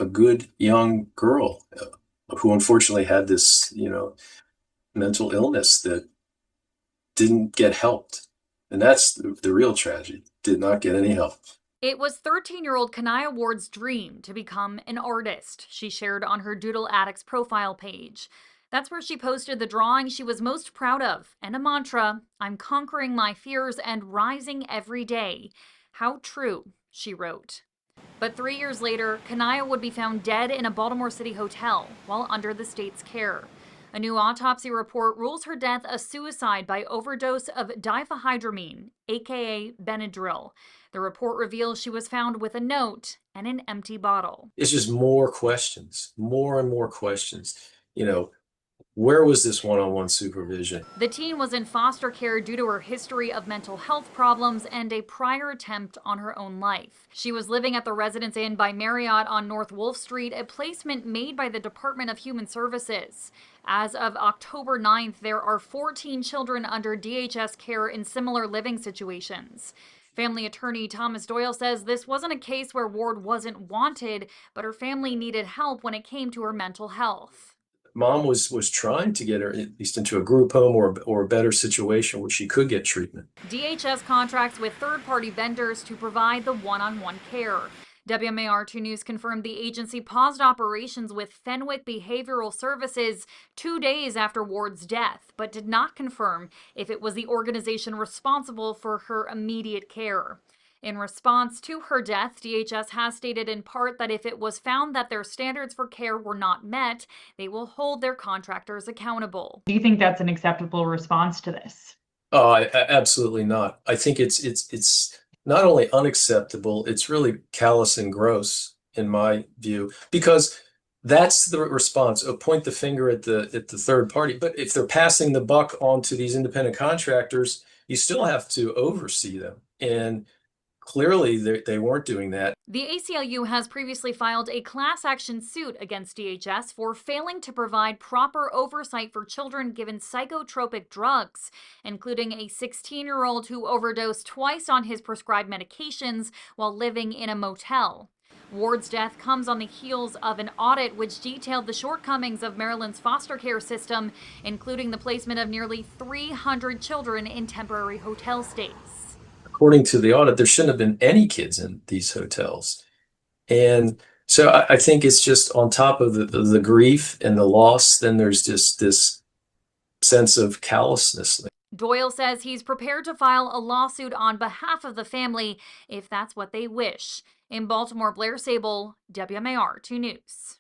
a good young girl who unfortunately had this, mental illness that didn't get helped. And that's the real tragedy. Did not get any help. It was 13-year-old Kanaya Ward's dream to become an artist, she shared on her Doodle Addicts profile page. That's where she posted the drawing she was most proud of and a mantra: "I'm conquering my fears and rising every day." How true, she wrote. But 3 years later, Kanaya would be found dead in a Baltimore City hotel while under the state's care. A new autopsy report rules her death a suicide by overdose of diphenhydramine, aka Benadryl. The report reveals she was found with a note and an empty bottle. It's just more questions, more and more questions. You know, where was this one-on-one supervision? The teen was in foster care due to her history of mental health problems and a prior attempt on her own life. She was living at the Residence Inn by Marriott on North Wolf Street, a placement made by the Department of Human Services. As of October 9th, there are 14 children under DHS care in similar living situations. Family attorney Thomas Doyle says this wasn't a case where Ward wasn't wanted, but her family needed help when it came to her mental health. Mom was trying to get her at least into a group home or a better situation where she could get treatment. DHS contracts with third-party vendors to provide the one-on-one care. WMAR 2 News confirmed the agency paused operations with Fenwick Behavioral Services 2 days after Ward's death, but did not confirm if it was the organization responsible for her immediate care. In response to her death, DHS has stated in part that if it was found that their standards for care were not met, they will hold their contractors accountable. Do you think that's an acceptable response to this? Oh, absolutely not. I think it's not only unacceptable, it's really callous and gross in my view, because that's the response. Point the finger at the third party. But if they're passing the buck on to these independent contractors, you still have to oversee them. And clearly they weren't doing that. The ACLU has previously filed a class action suit against DHS for failing to provide proper oversight for children given psychotropic drugs, including a 16-year-old who overdosed twice on his prescribed medications while living in a motel. Ward's death comes on the heels of an audit which detailed the shortcomings of Maryland's foster care system, including the placement of nearly 300 children in temporary hotel stays. According to the audit, there shouldn't have been any kids in these hotels. And so I think it's just on top of the grief and the loss, then there's just this sense of callousness. Doyle says he's prepared to file a lawsuit on behalf of the family if that's what they wish. In Baltimore, Blair Sable, WMAR 2 News.